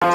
Whoa,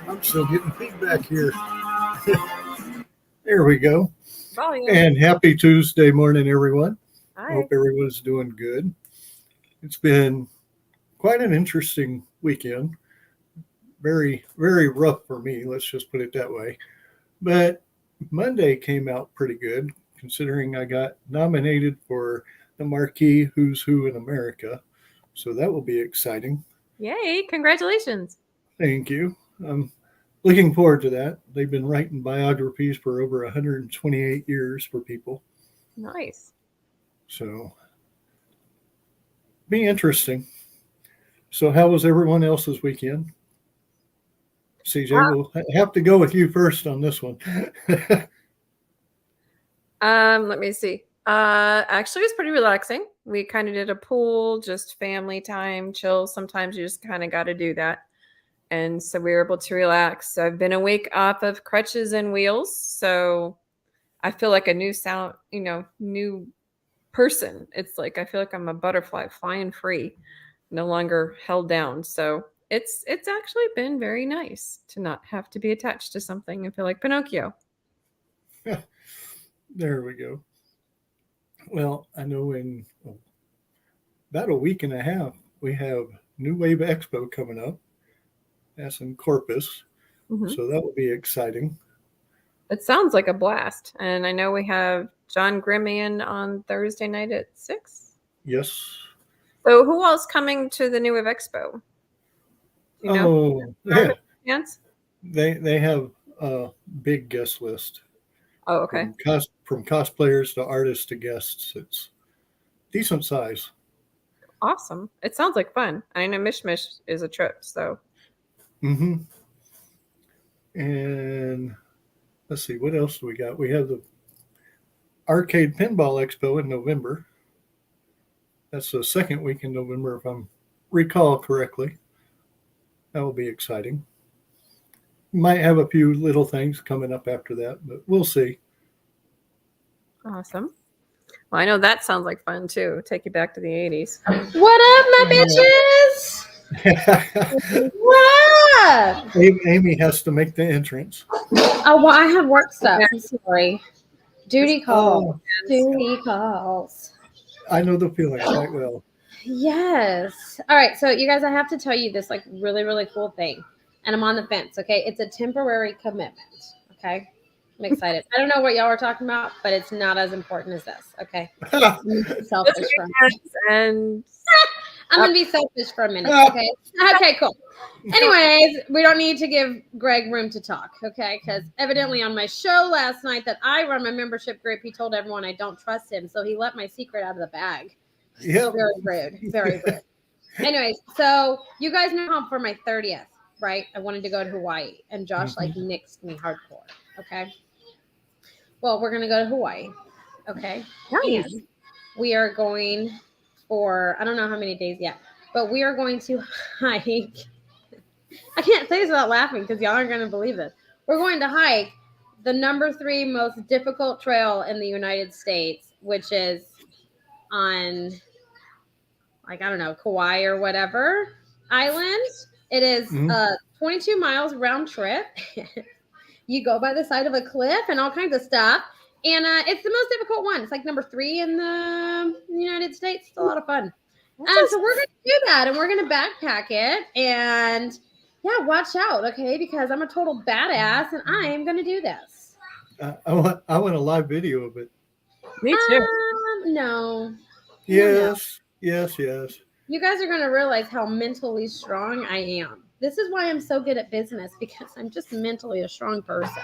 I'm still getting feedback here. There we go. Volume. And happy Tuesday morning, everyone. Hi. Hope everyone's doing good. It's been quite an interesting weekend. Very, very rough for me, let's just put it that way. But Monday came out pretty good, considering I got nominated for the Marquee Who's Who in America. So that will be exciting. Yay, congratulations. Thank you. I'm looking forward to that. They've been writing biographies for over 128 years for people. Nice. So, be interesting. So, how was everyone else's weekend? CJ, we'll have to go with you first on this one. Let me see. Actually, it was pretty relaxing. We kind of did a pool, just family time, chill. Sometimes you just kind of got to do that. And so we were able to relax. I've been awake off of crutches and wheels. So I feel like a new new person. It's like I feel like I'm a butterfly flying free, no longer held down. So it's actually been very nice to not have to be attached to something and feel like Pinocchio. There we go. Well, I know in about a week and a half, we have New Wave Expo coming up. That's in Corpus. Mm-hmm. So that will be exciting. It sounds like a blast. And I know we have John Grimian on Thursday night at 6. Yes. So who else coming to the New Wave Expo? You know? Yeah. Yes? They have a big guest list. Oh, okay. From cosplayers to artists to guests. It's decent size. Awesome. It sounds like fun. I know Mishmish is a trip, so. Mm-hmm. And let's see, what else do we got? We have the Arcade Pinball Expo in November. That's the second week in November, if I recall correctly. That will be exciting. Might have a few little things coming up after that, but we'll see. Awesome. Well, I know that sounds like fun too. Take you back to the 80s. What up, my bitches? What up? Amy has to make the entrance. Oh, well, I have work stuff. I'm sorry. Duty calls. Oh, Duty calls. I know the feeling quite well. Yes. All right. So, you guys, I have to tell you this really, really cool thing. And I'm on the fence. Okay. It's a temporary commitment. Okay. I'm excited. I don't know what y'all are talking about, but it's not as important as this. Okay. I'm selfish for a minute. And I'm going to be selfish for a minute. Okay. Okay, cool. Anyways, we don't need to give Greg room to talk. Okay. Because evidently on my show last night that I run my membership group, he told everyone I don't trust him. So he let my secret out of the bag. Yeah. Very rude. Very rude. Anyways, so you guys know how for my 30th, right? I wanted to go to Hawaii and Josh nixed me hardcore. Okay. Well, we're going to go to Hawaii. Okay. nice. And we are going for, I don't know how many days yet, but we are going to hike. I can't say this without laughing because y'all aren't going to believe this. We're going to hike the number 3 most difficult trail in the United States, which is on, like, I don't know, Kauai or whatever island. It is 22 miles round trip. You go by the side of a cliff and all kinds of stuff. And it's the most difficult one. It's like number 3 in the United States. It's a lot of fun. So we're going to do that. And we're going to backpack it. And, yeah, watch out, okay? Because I'm a total badass. And I am going to do this. I want a live video of it. Me too. No. Yes. You guys are going to realize how mentally strong I am. This is why I'm so good at business, because I'm just mentally a strong person.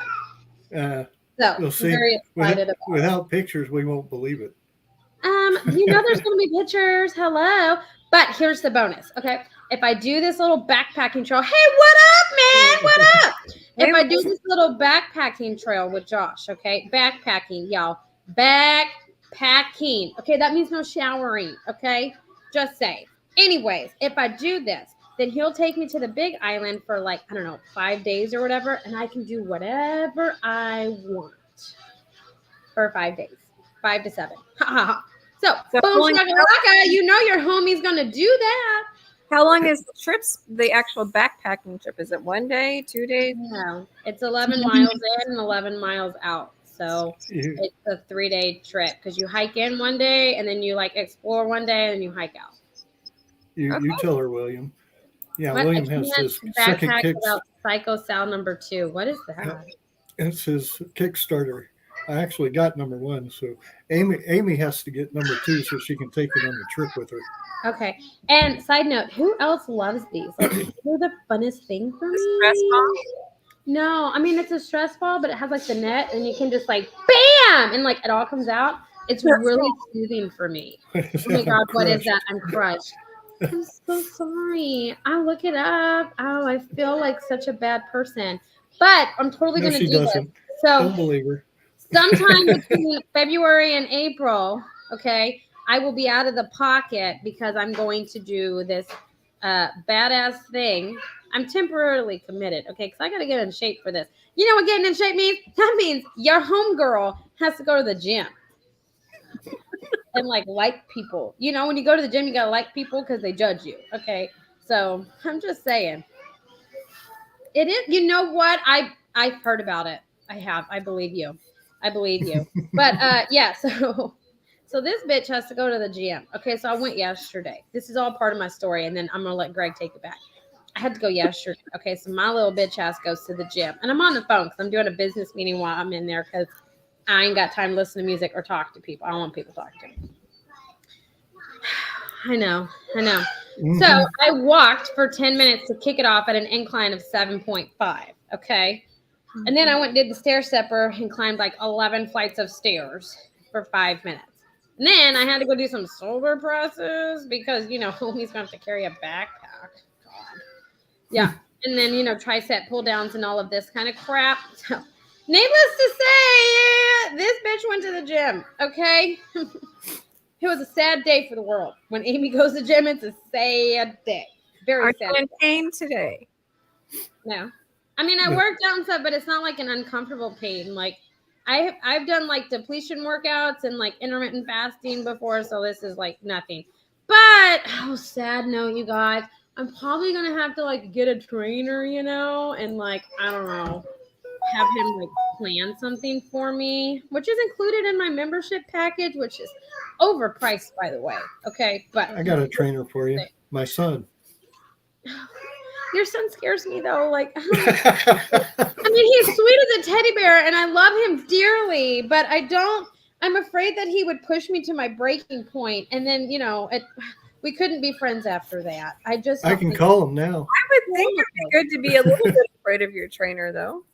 Uh, So we'll I'm see. very excited about it. Without pictures, we won't believe it. There's going to be pictures. Hello. But here's the bonus. Okay. If I do this little backpacking trail, hey, what up, man? What up? If I do this little backpacking trail with Josh, okay? Backpacking, y'all. Backpacking. Okay. That means no showering. Okay. Just say. Anyways, if I do this, then he'll take me to the big island for like, I don't know, 5 days or whatever. And I can do whatever I want for 5 days, 5 to 7. So boom, shakalaka, you know your homie's gonna do that. How long is the trips? The actual backpacking trip? Is it 1 day, 2 days? No, it's 11 miles in and 11 miles out. So it's a 3-day trip because you hike in 1 day and then you like explore 1 day and then you hike out. You tell her, William. Yeah, William has his second kick. Psycho Sal number 2. What is that? It's his Kickstarter. I actually got number 1, so Amy has to get number 2 so she can take it on the trip with her. Okay. And side note, who else loves these? Like, they're the funnest thing for me. Stress ball? No, I mean it's a stress ball, but it has like the net, and you can just like bam, and like it all comes out. It's really soothing for me. Oh my god, what is that? I'm crushed. I'm so sorry. I'll look it up. Oh, I feel like such a bad person, but I'm totally gonna do this. So don't believe her. Sometime between February and April, okay, I will be out of the pocket because I'm going to do this badass thing. I'm temporarily committed, okay, because I got to get in shape for this. You know what getting in shape means? That means your homegirl has to go to the gym and like people. You know, when you go to the gym, you got to like people because they judge you, okay? So I'm just saying. It is, you know what? I've heard about it. I have. I believe you. But yeah, so this bitch has to go to the gym. Okay, so I went yesterday. This is all part of my story, and then I'm gonna let Greg take it back. I had to go yesterday. Okay, so my little bitch ass goes to the gym, and I'm on the phone because I'm doing a business meeting while I'm in there because I ain't got time to listen to music or talk to people. I don't want people talking to me. I know. Mm-hmm. So I walked for 10 minutes to kick it off at an incline of 7.5. Okay. And then I went and did the stair stepper and climbed like 11 flights of stairs for 5 minutes. And then I had to go do some shoulder presses because, you know, homie's going to have to carry a backpack. God. Yeah. And then, you know, tricep pull downs and all of this kind of crap. So, needless to say, this bitch went to the gym. Okay. It was a sad day for the world. When Amy goes to the gym, it's a sad day. Very sad. Are you in pain today? No. I mean, I worked out and stuff, but it's not like an uncomfortable pain. Like I've done like depletion workouts and like intermittent fasting before, so this is like nothing. But sad note, you guys, I'm probably gonna have to like get a trainer, you know, and like I don't know, have him like plan something for me, which is included in my membership package, which is overpriced, by the way. Okay, but I got a trainer for you, my son. Your son scares me though. Like, I mean, he's sweet as a teddy bear and I love him dearly, but I'm afraid that he would push me to my breaking point. And then, you know, we couldn't be friends after that. I can call him now. I would think it'd be good to be a little bit afraid of your trainer though.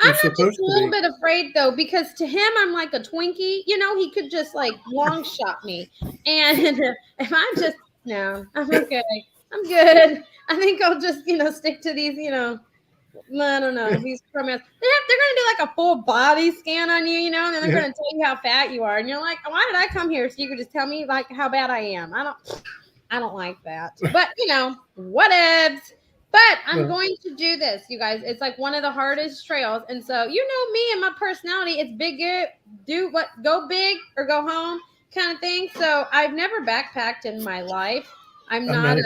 I'm not just a little bit afraid though, because to him, I'm like a Twinkie, you know, he could just like long shot me. And if I'm okay. I'm good. I think I'll just, you know, stick to these, you know, I don't know, these promos. They're going to do like a full body scan on you, you know, and then they're going to tell you how fat you are. And you're like, why did I come here? So you could just tell me like how bad I am. I don't like that. But, you know, whatevs. But I'm going to do this, you guys. It's like one of the hardest trails. And so, you know me and my personality, it's go big or go home kind of thing. So I've never backpacked in my life. I'm not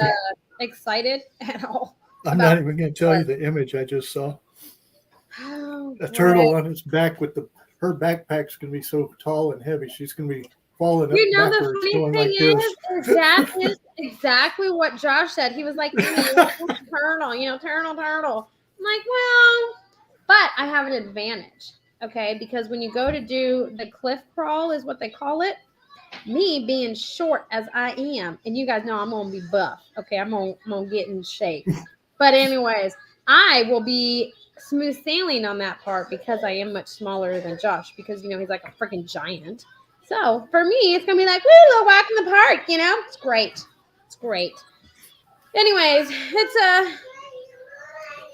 excited at all. I'm not even going to tell you the image I just saw. A turtle on its back with her backpack's going to be so tall and heavy. She's going to be falling up backwards. The funny thing that is exactly what Josh said. He was like, turtle, you know, turtle. I'm like, well, but I have an advantage, okay? Because when you go to do the cliff crawl is what they call it. Me being short as I am, and you guys know I'm gonna be buff. Okay, I'm gonna get in shape. But anyways, I will be smooth sailing on that part because I am much smaller than Josh because he's like a freaking giant. So for me, it's gonna be like woo, little walk in the park. It's great. It's great. Anyways, it's a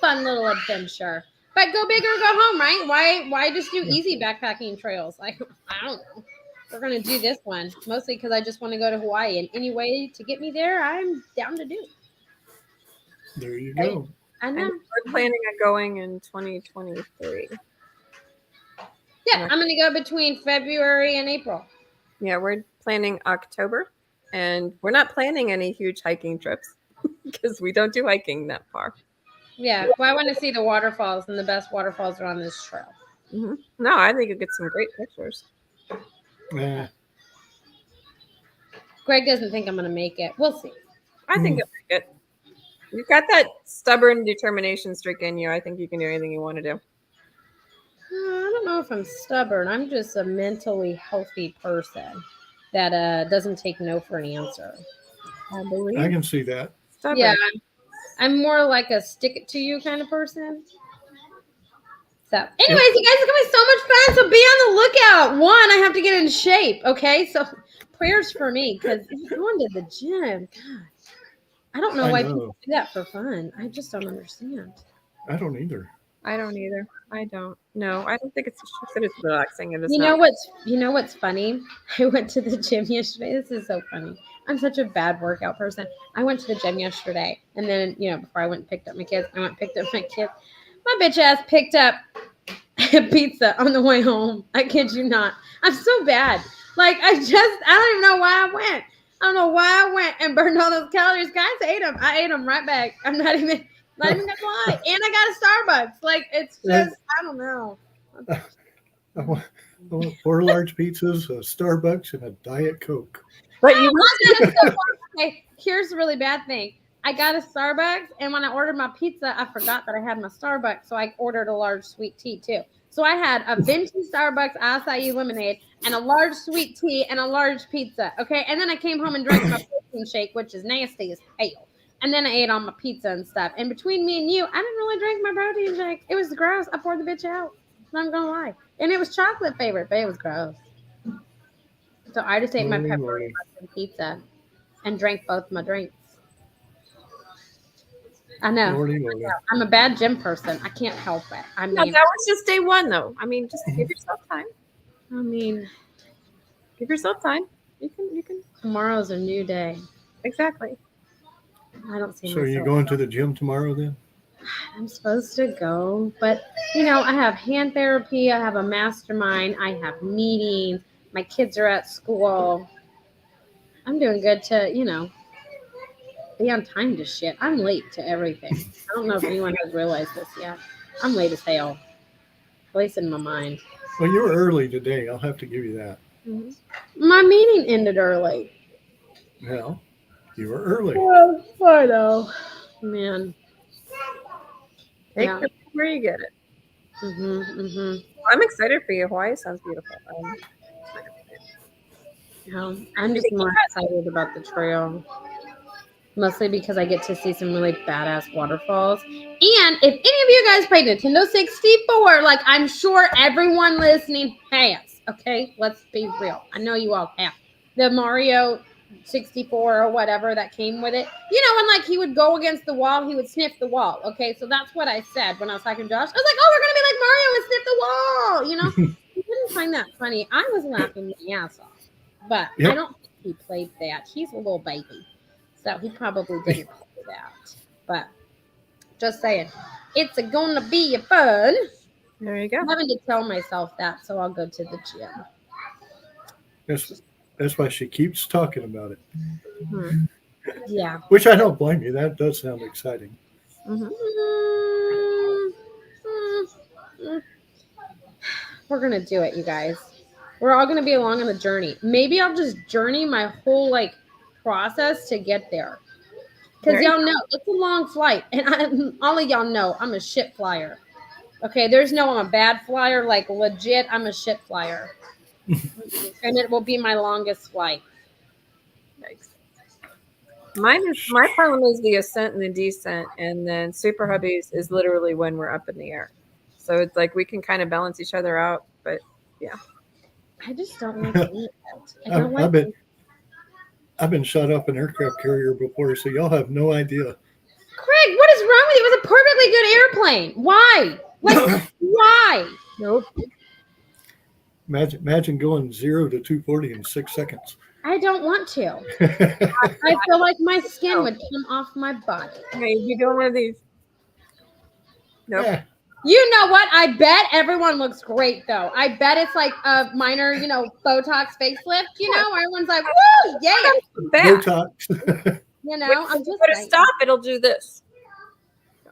fun little adventure. But go big or go home, right? Why just do easy backpacking trails? I don't know. We're gonna do this one mostly because I just want to go to Hawaii, and any way to get me there, I'm down to do. There you go. I know. And we're planning on going in 2023. Yeah, I'm gonna go between February and April. Yeah, we're planning October, and we're not planning any huge hiking trips because we don't do hiking that far. Yeah, well, I want to see the waterfalls, and the best waterfalls are on this trail. Mm-hmm. No, I think you'll get some great pictures. Greg doesn't think I'm gonna make it. We'll see. I think you'll make it. You've got that stubborn determination streak in you. I think you can do anything you want to do. I don't know if I'm stubborn. I'm just a mentally healthy person that doesn't take no for an answer. I believe. I can see that. Stubborn. Yeah, I'm more like a stick it to you kind of person. So, anyways, you guys, it's gonna be so much fun. So be on the lookout. One, I have to get in shape. Okay, so prayers for me because going to the gym. God, I don't know why people do that for fun. I just don't understand. I don't either. I don't either. I don't. No, I don't think it's. She said it's relaxing. It is. You know what's funny? I went to the gym yesterday. This is so funny. I'm such a bad workout person. I went to the gym yesterday, and then before I went and picked up my kids, My bitch ass picked up pizza on the way home. I kid you not. I'm so bad. Like I don't even know why I went. I don't know why I went and burned all those calories. Guys, I ate them right back. I'm not even gonna lie. And I got a Starbucks. Like it's just I don't know. I want 4 large pizzas, a Starbucks, and a Diet Coke. But you okay, here's the really bad thing. I got a Starbucks, and when I ordered my pizza, I forgot that I had my Starbucks, so I ordered a large sweet tea too. So I had a venti Starbucks acai lemonade and a large sweet tea and a large pizza. Okay, and then I came home and drank my protein shake, which is nasty as hell. And then I ate all my pizza and stuff. And between me and you, I didn't really drink my protein shake. It was gross. I poured the bitch out. I'm gonna lie. And it was chocolate flavored, but it was gross. So I just ate my pepperoni pizza and drank both my drinks. I know. Lordy. I'm a bad gym person. I can't help it. I mean, that was just day one, though. I mean, just give yourself time. I mean, give yourself time. You can. Tomorrow's a new day. Exactly. I don't see. So are you going to the gym tomorrow then? I'm supposed to go, but I have hand therapy. I have a mastermind. I have meetings. My kids are at school. I'm doing good to be on time to shit. I'm late to everything. I don't know if anyone has realized this yet. I'm late as hell. At least in my mind. Well, you were early today. I'll have to give you that. Mm-hmm. My meeting ended early. Well, you were early. Well, I know. Man. Take it where you get it. I'm excited for you. Hawaii sounds beautiful. I'm just more excited about the trail. Mostly because I get to see some really badass waterfalls. And if any of you guys played Nintendo 64, like I'm sure everyone listening has, okay? Let's be real. I know you all have. The Mario 64 or whatever that came with it. When like he would go against the wall, he would sniff the wall. Okay, so that's what I said when I was talking to Josh. I was like, oh, we're going to be like Mario and sniff the wall, He didn't find that funny. I was laughing my ass off. But I don't think he played that. He's a little baby. So he probably didn't play that. But just saying, it's gonna be fun. There you go. I'm having to tell myself that, so I'll go to the gym. That's why she keeps talking about it. Mm-hmm. Yeah. Which I don't blame you. That does sound exciting. Mm-hmm. We're gonna do it, you guys. We're all gonna be along on the journey. Maybe I'll just journey my whole process to get there, because y'all know it's a long flight, and all of y'all know I'm a shit flyer. Okay, there's no I'm a bad flyer, like legit I'm a shit flyer. And it will be my longest flight. Yikes. My problem is the ascent and the descent, and then Super Hubbies is literally when we're up in the air. So it's like we can kind of balance each other out, but I just don't like to eat it. I don't like I've been shot up an aircraft carrier before, so y'all have no idea. Craig, what is wrong with you? It was a perfectly good airplane. Why? Like, why? nope. Imagine going 0 to 240 in 6 seconds. I don't want to. I feel like my skin would come off my body. Okay, you doing one of these? Nope. Yeah. You know what? I bet everyone looks great though. I bet it's like a minor, Botox facelift. Everyone's like, "Woo, yeah!" Bad. Botox. I'm just Put a saying. stop. It'll do this.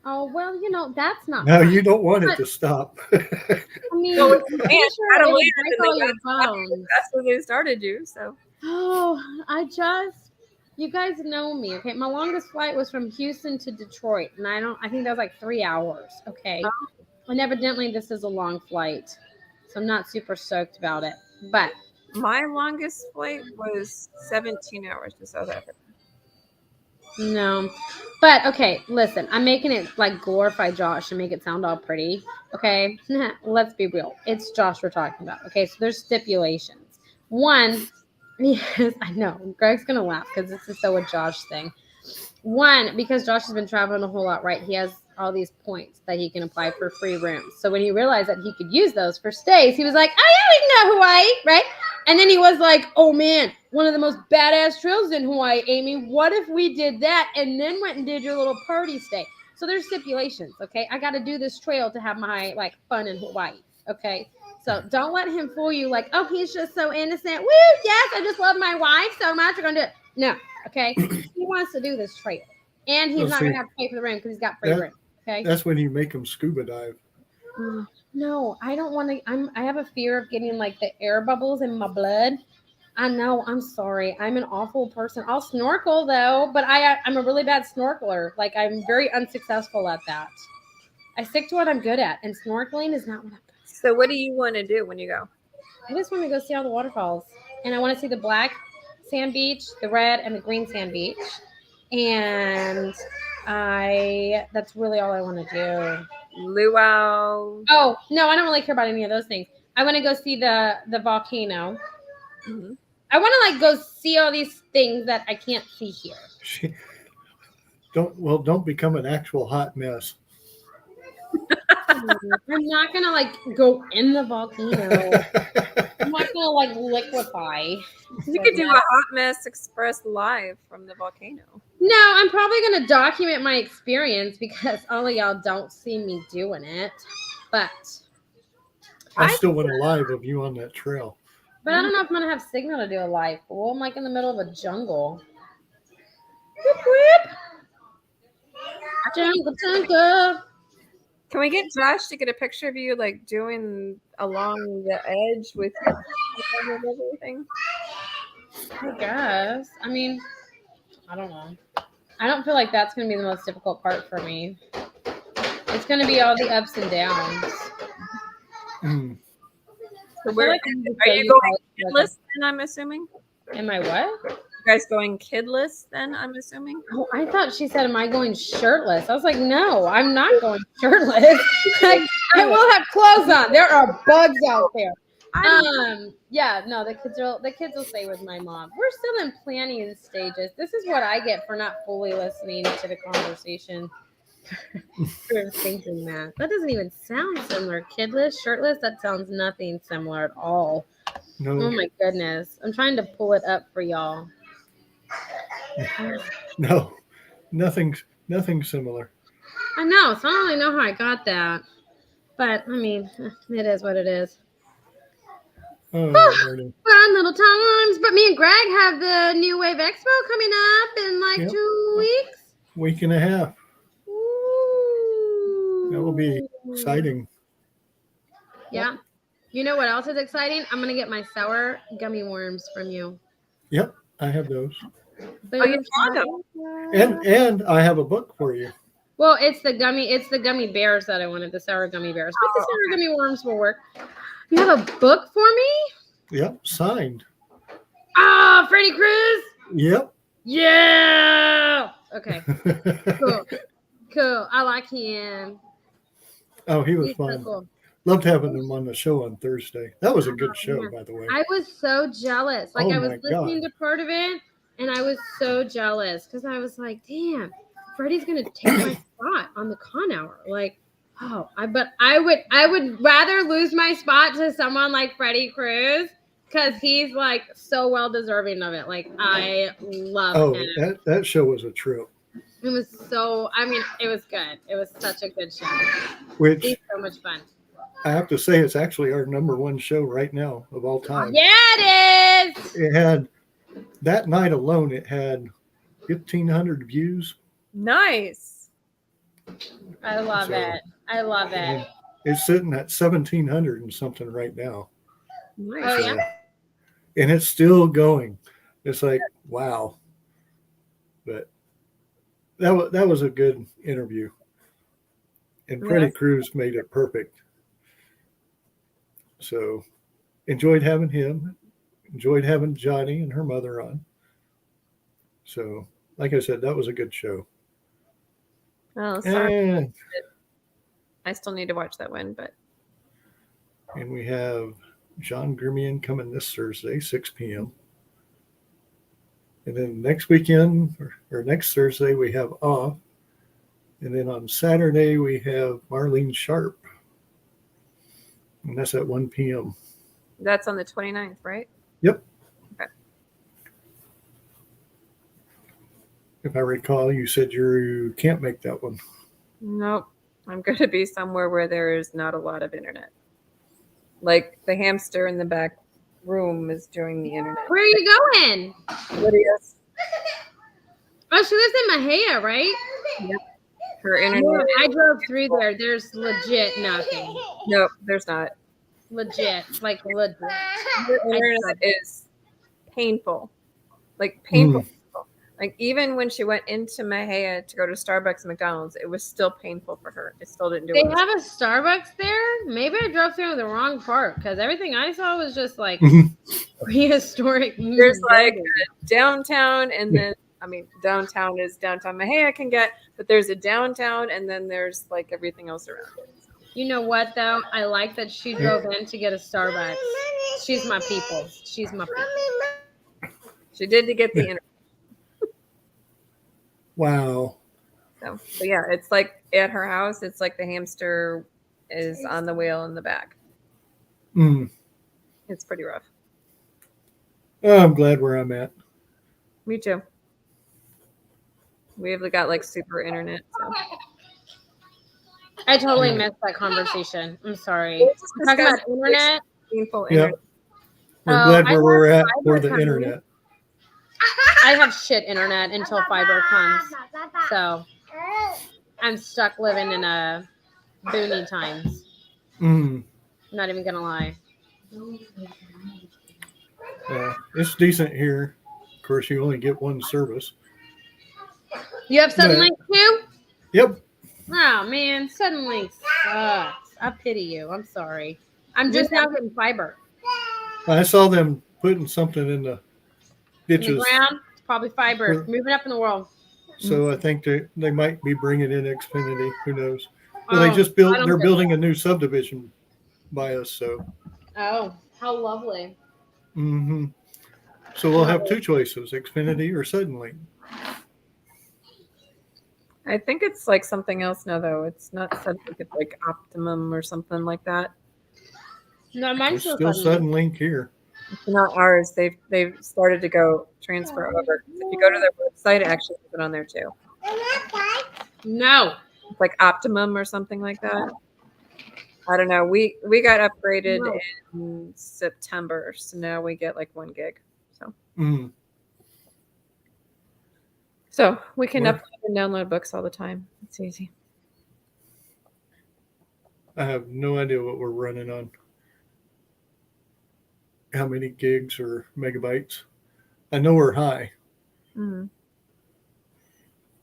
Oh well, that's not. No, fun. you don't want it to stop. I mean, No, I'm it's pretty man, sure gotta it would land, break and all they your gotta bones. That's where they started you. So Oh, you guys know me, okay? My longest flight was from Houston to Detroit, and I think that was like 3 hours, okay? And evidently this is a long flight, so I'm not super stoked about it. But my longest flight was 17 hours to South Africa. no. But okay, listen, I'm making it like glorify Josh and make it sound all pretty, okay? Let's be real. It's Josh we're talking about, okay? So there's stipulations. One, yes, I know. Greg's gonna laugh because this is so a Josh thing. One, because Josh has been traveling a whole lot, right? He has all these points that he can apply for free rooms. So when he realized that he could use those for stays, he was like, "Oh yeah, we can go to Hawaii, right?" And then he was like, "Oh man, one of the most badass trails in Hawaii, Amy. What if we did that and then went and did your little party stay?" So there's stipulations, okay? I got to do this trail to have my like fun in Hawaii, okay? So don't let him fool you like, "Oh, he's just so innocent. Woo, yes, I just love my wife so much. We're going to do it." No, okay? He wants to do this trail. And he's not going to have to pay for the room because he's got free room, okay? That's when you make him scuba dive. No, I don't want to. I have a fear of getting like the air bubbles in my blood. I know. I'm sorry. I'm an awful person. I'll snorkel though, but I'm a really bad snorkeler. Like I'm very unsuccessful at that. I stick to what I'm good at, and snorkeling is not what I'm good at. So what do you want to do when you go? I just want to go see all the waterfalls, and I want to see the black sand beach, the red, and the green sand beach, and that's really all I want to do. Luau. Oh no, I don't really care about any of those things. I want to go see the volcano. Mm-hmm. I want to like go see all these things that I can't see here. Don't become an actual hot mess. I'm not gonna like go in the volcano. I'm not gonna like liquefy. You could do a Hot Mess Express live from the volcano. No, I'm probably gonna document my experience because all of y'all don't see me doing it. But I still want a live of you on that trail. I don't know if I'm gonna have signal to do a live. Well, I'm like in the middle of a jungle. Whoop, whoop. Jungle. Can we get Josh to get a picture of you like doing along the edge with everything? I guess. I mean, I don't know. I don't feel like that's going to be the most difficult part for me. It's going to be all the ups and downs. So are you going kidless then, I'm assuming? Am I what? You guys going kidless then, I'm assuming? Oh, I thought she said, "Am I going shirtless?" I was like, "No, I'm not going shirtless. Like, I will have clothes on. There are bugs out there." Yeah, no, the kids will stay with my mom. We're still in planning stages. This is what I get for not fully listening to the conversation. For thinking that doesn't even sound similar. Kidless, shirtless, that sounds nothing similar at all. No. Oh my goodness. I'm trying to pull it up for y'all. No, nothing similar. I know, so I don't really know how I got that. But I mean, it is what it is. Oh, fun little times. But me and Greg have the New Wave Expo coming up in like 2 weeks. Week and a half. Ooh. That will be exciting. Yeah. You know what else is exciting? I'm gonna get my sour gummy worms from you. Yep, I have those. Oh, you found them. And I have a book for you. Well, it's the gummy bears that I wanted, the sour gummy bears. But the sour gummy worms will work. You have a book for me? Yep, signed. Ah, Freddie Cruz. Yep. Yeah. Okay. Cool. Cool. I like him. Oh, he was He's so fun. cool. Loved having him on the show on Thursday. That was a good Oh, show, man. by the way. I was so jealous. Like Oh I was my listening God. to part of it, and I was so jealous because I was like, "Damn, Freddie's gonna take my spot on the Con Hour." Like, oh, I would rather lose my spot to someone like Freddie Cruz because he's like so well deserving of it. Like I love Oh, him. that show was a trip. It was so. I mean, it was good. It was such a good show. Which He's so much fun. I have to say, it's actually our number one show right now of all time. Yeah, it is. It had that night alone. It had 1,500 views. Nice. I love So- it. I love it. And it's sitting at 1,700 and something right now. Nice. Oh, So- yeah? and it's still going. It's like, wow. But that was a good interview. And Freddie Yes. Cruz made it perfect. So enjoyed having him. Enjoyed having Johnny and her mother on. So, like I said, that was a good show. Oh, sorry. And, I still need to watch that one, but and we have John Grimian coming this Thursday, 6 p.m. And then next weekend or next Thursday, we have off. And then on Saturday, we have Marlene Sharp. And that's at 1 p.m. that's on the 29th, right? If I recall, you said you can't make that one. Nope. I'm going to be somewhere where there is not a lot of internet. Like the hamster in the back room is doing the internet. Where are you going? Lydia's, Oh, she lives in Mahia, right? her internet. Yeah, I drove through there. There's legit nothing. Nope, there's not. Legit. Like legit. Her internet is painful. Like painful. Like even when she went into Mahia to go to Starbucks and McDonald's, it was still painful for her. It still didn't do They it. have a Starbucks there? Maybe I drove through the wrong part because everything I saw was just like prehistoric. There's like buildings. a downtown, and then I mean downtown is downtown Mahia can get, but there's a downtown, and then there's like everything else around it. You know what though? I like that she drove in to get a Starbucks. She's my people. She's my people. She did to get the internet. Wow. So, but yeah, it's like at her house, it's like the hamster is on the wheel in the back. Mm. It's pretty rough. Oh, I'm glad where I'm at. Me too. We have got like super internet. So. I totally Yeah. missed that conversation. I'm sorry. We're just We're talking about discussing internet. painful Yeah. internet. We're Oh, glad I where we're love at for fiber the coming. internet. I have shit internet until fiber comes. So I'm stuck living in a boony times. Mm. I'm not even gonna lie. Yeah, it's decent here. Of course, you only get one service. You have But- Suddenlink too? Yep. Oh man, Suddenlink sucks. I pity you. I'm sorry. I'm just now getting fiber. I saw them putting something in the In the ditches. ground, it's probably fiber. Well- Moving up in the world. So I think they might be bringing in Xfinity. Who knows? But Oh, they just I built. don't They're care. building a new subdivision by us. So. Oh, how lovely. Hmm. So we'll have two choices: Xfinity or Suddenlink. I think it's like something else now, though. It's not something it's like Optimum or something like that. No, mine's It's still still Suddenlink. Suddenlink here. It's not ours. They've started to go transfer over. If you go to their website, it actually puts it on there too. No. It's like Optimum or something like that. I don't know. We got upgraded No. in September, so now we get like 1 gig. Mm. So we can Well- upload and download books all the time. It's easy. I have no idea what we're running on. How many gigs or megabytes? I know we're high, Mhm.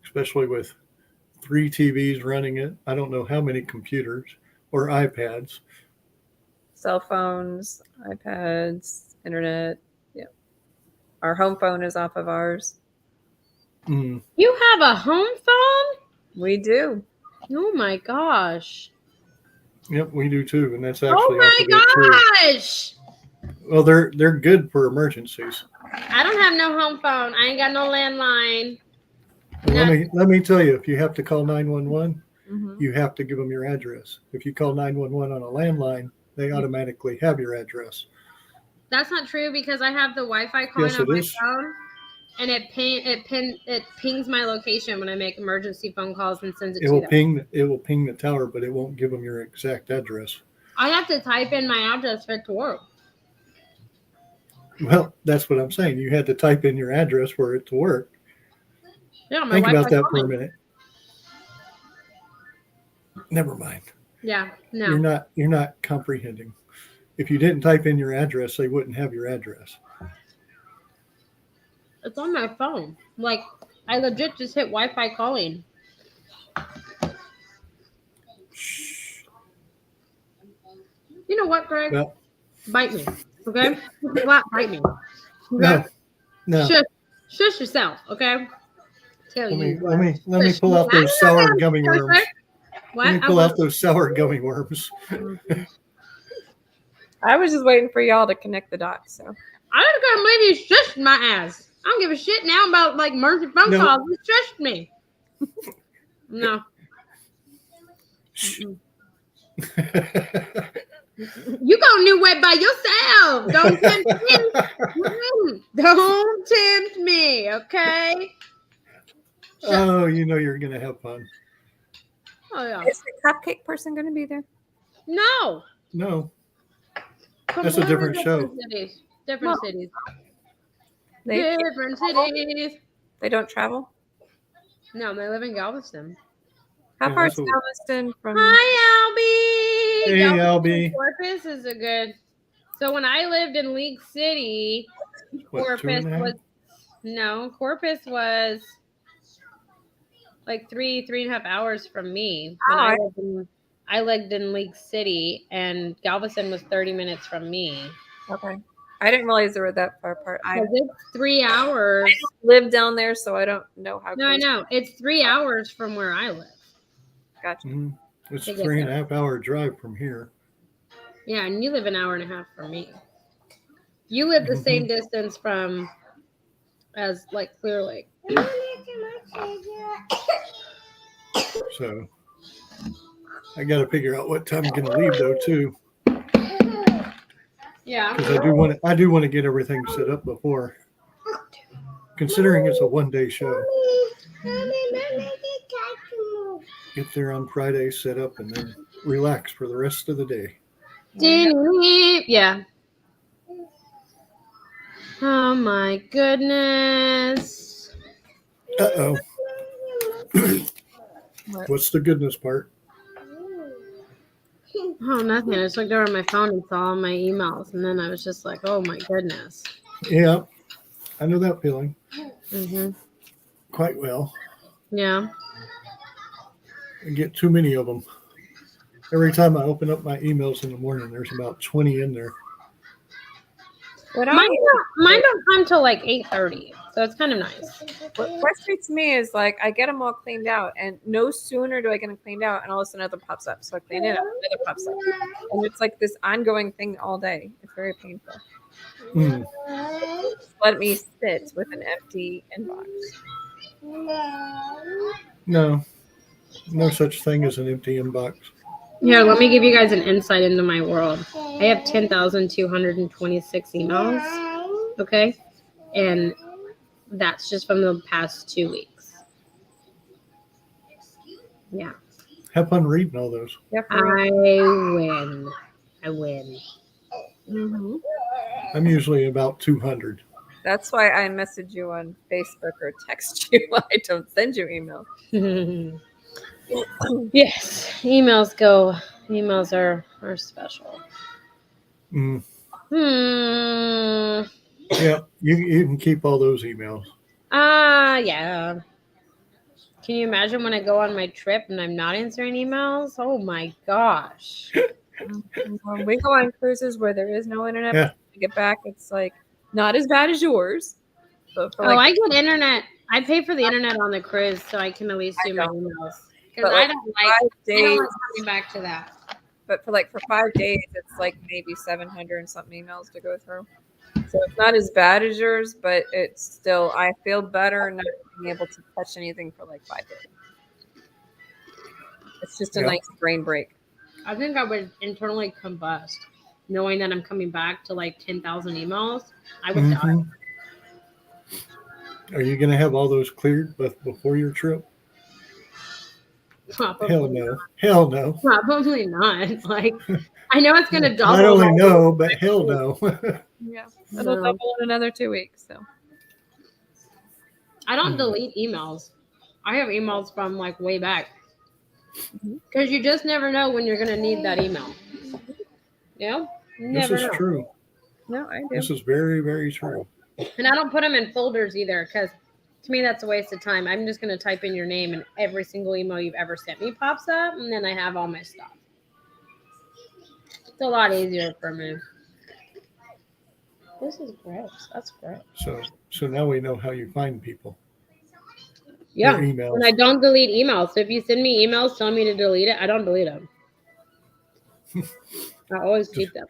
especially with 3 TVs running it. I don't know how many computers or iPads. Cell phones, iPads, internet. Yeah. Our home phone is off of ours. Mm. You have a home phone? We do. Oh my gosh. Yep, we do too, and that's Oh actually off my of it too. gosh. Well, they're good for emergencies. I don't have no home phone. I ain't got no landline. And No. let me tell you, if you have to call 911, Mhm. you have to give them your address. If you call 911 on a landline, they automatically have your address. That's not true because I have the Wi-Fi calling Yes, on it my is. phone, and it pings my location when I make emergency phone calls and sends it It to will them. ping the tower, but it won't give them your exact address. I have to type in my address for it to work. Well, that's what I'm saying. You had to type in your address for it to work. Yeah, my Think Wi-Fi about that for a calling. minute. Never mind. Yeah, no. You're not comprehending. If you didn't type in your address, they wouldn't have your address. It's on my phone. Like, I legit just hit Wi-Fi calling. Shh. You know what, Greg? Well, Bite me, okay? Flat bite me. Okay? no, no. Shush yourself, okay? Tell Let you me what. Shush pull me. out I those don't know sour how to gummy curse, worms. Greg. What? Let me pull out those sour gummy worms. I was just waiting for y'all to connect the dots. So I just can't believe you shushed my ass. I don't give a shit now about like emergency phone No. calls. You shushed me. No. Shh. You go a new way by yourself. Don't tempt me. Don't tempt me, okay? Oh, you know you're gonna have fun. Oh yeah. is the cupcake person going to be there? No. No, Completely That's a different show. Cities. Different No. cities. They Different cities. they don't travel. No, they live in Galveston. How Yeah, far that's is what- Galveston from? Hi, Albie. Hey, Galveston Albie. Corpus is a good. So when I lived in League City, What, Corpus 2.5? was Corpus was like 3.5 hours from me. When Oh, I lived in League City, and Galveston was 30 minutes from me. okay. I didn't realize they were that far apart. I 'Cause it's 3 hours. live down there, so I don't know how. No, I close- know it's 3 hours from where I live. Gotcha. Mhm. It's To a get 3.5 hour drive from here. Yeah, and you live an hour and a half from me. You live the same distance from as like Clear Lake. So I got to figure out what time I'm going to leave though too, Yeah. because I do want to get everything set up before. Considering it's a 1-day show, get there on Friday, set up, and then relax for the rest of the day. Yeah. Oh my goodness. Uh-oh. What? What's the goodness part? Oh, nothing. I just looked over my phone and saw all my emails, and then I was just like, "Oh my goodness." Yeah, I know that feeling Mhm. quite well. Yeah. I get too many of them. Every time I open up my emails in the morning, there's about 20 in there. What Mine don't come till like 8:30, so it's kind of nice. What frustrates me is like I get them all cleaned out, and no sooner do I get them cleaned out, and all of a sudden another pops up. So I clean it up, another pops up, and it's like this ongoing thing all day. It's very painful. Mm. Just let me sit with an empty inbox. No such thing as an empty inbox. Here, let me give you guys an insight into my world. I have 10,226 emails. Okay, and that's just from the past 2 weeks. Yeah. Have fun reading all those. Yep. I win. Mm-hmm. I'm usually about 200. That's why I message you on Facebook or text you. I don't send you email. Yes, emails are special. Mm. Hmm. Yeah, you can keep all those emails. Yeah. Can you imagine when I go on my trip and I'm not answering emails? Oh my gosh. When we go on cruises where there is no internet, Yeah. get back. It's like not as bad as yours. But for I get internet. I pay for the internet on the cruise so I can at least do my don't. emails. Because But, I like, don't 5 like days. coming back to that. But for 5 days, it's like maybe 700 and something emails to go through. So it's not as bad as yours, but it's still, I feel better not being able to touch anything for like 5 days. It's just a Yeah. nice brain break. I think I would internally combust knowing that I'm coming back to like 10,000 emails. I would die. Mhm. Are you going to have all those cleared before your trip? Probably, Hell no. Hell no. probably not. Like, I know it's going to double. Not only no, but hell no. Yeah. It'll No. double in another 2 weeks. So I don't delete emails. I have emails from like way back. Because you just never know when you're going to need that email. Yeah? You This never is know. true. no, I do. This is very, very true. And I don't put them in folders either because to me that's a waste of time. I'm just going to type in your name and every single email you've ever sent me pops up and then I have all my stuff. It's a lot easier for me. This is gross. That's gross. So now we know how you find people. Yeah. Your emails. And I don't delete emails. So if you send me emails telling me to delete it, I don't delete them. I always keep them.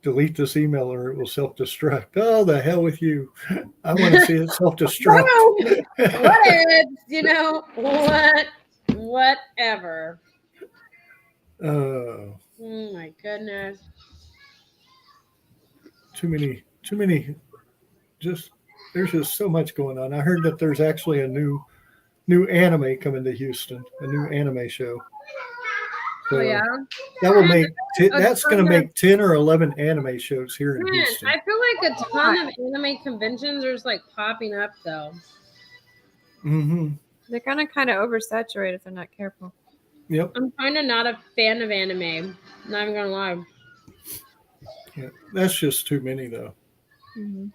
Delete this email or it will self-destruct. Oh, the hell with you. I want to see it self-destruct. What is, you know, whatever. Oh my goodness. Too many, there's just so much going on. I heard that there's actually a new anime coming to Houston, a new anime show. So Oh yeah. that will make, that's going to make 10 or 11 anime shows here in Man, Houston. I feel like a ton of anime conventions are just like popping up though. Mm-hmm. They're gonna kind of oversaturate if they're not careful. Yep. I'm kind of not a fan of anime. Not even gonna lie. Yeah. That's just too many though. Mm-hmm.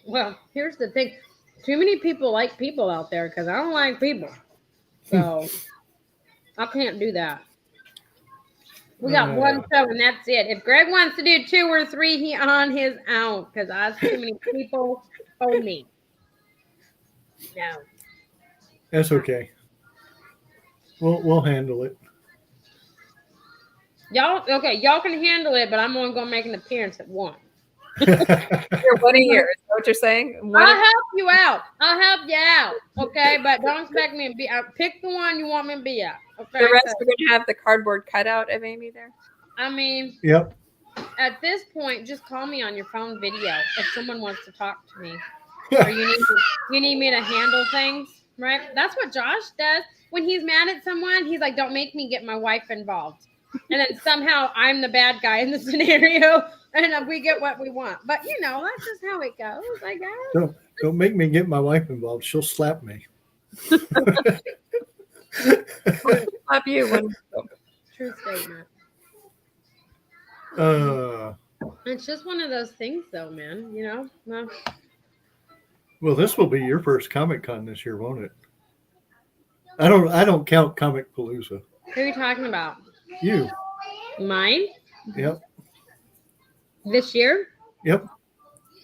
Well, here's the thing. Too many people like people out there because I don't like people. So I can't do that. We got one show and that's it. If Greg wants to do 2 or 3, he on his own because I have too many people for me. No. That's okay. We'll handle it. Y'all can handle it, but I'm only gonna make an appearance at one. You're 1 a year. Is that what you're saying? I'll help you out. I'll help you out. Okay, but don't expect me to be out. Pick the one you want me to be at. Okay. The rest are gonna have the cardboard cutout of Amy there. I mean, Yep. at this point, just call me on your phone video if someone wants to talk to me. Or you need me to handle things, right? That's what Josh does. When he's mad at someone, he's like, don't make me get my wife involved. And then somehow I'm the bad guy in the scenario and we get what we want. But, you know, that's just how it goes, I guess. Don't make me get my wife involved. She'll slap me. Slap you when. True statement. It's just one of those things, though, man. You know? No. Well, this will be your first Comic Con this year, won't it? I don't count Comic Palooza. Who are you talking about? You. Mine? Yep. This year? Yep.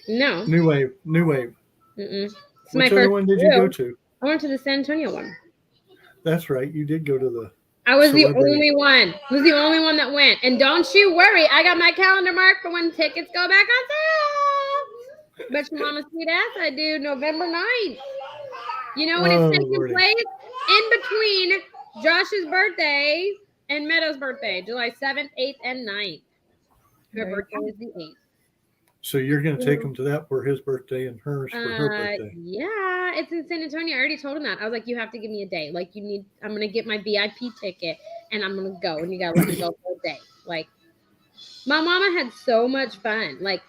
No. New Wave. Mm-mm. It's my Which other first one did you go to? I went to the San Antonio one. That's right. You did go to the. I was the Celebrity. only one. I was the only one that went. And don't you worry, I got my calendar marked for when tickets go back on sale. But your mama's sweet ass, I do November 9th. You know when it's taking Lordy. place? In between Josh's birthday and Meadow's birthday, July 7th, 8th, and 9th. Her Very birthday is the 8th. So you're going to take him to that for his birthday and hers for her birthday. Yeah, it's in San Antonio. I already told him that. I was like, you have to give me a day. Like, I'm going to get my VIP ticket and I'm going to go. And you got to let me go for a day. Like, my mama had so much fun. Like,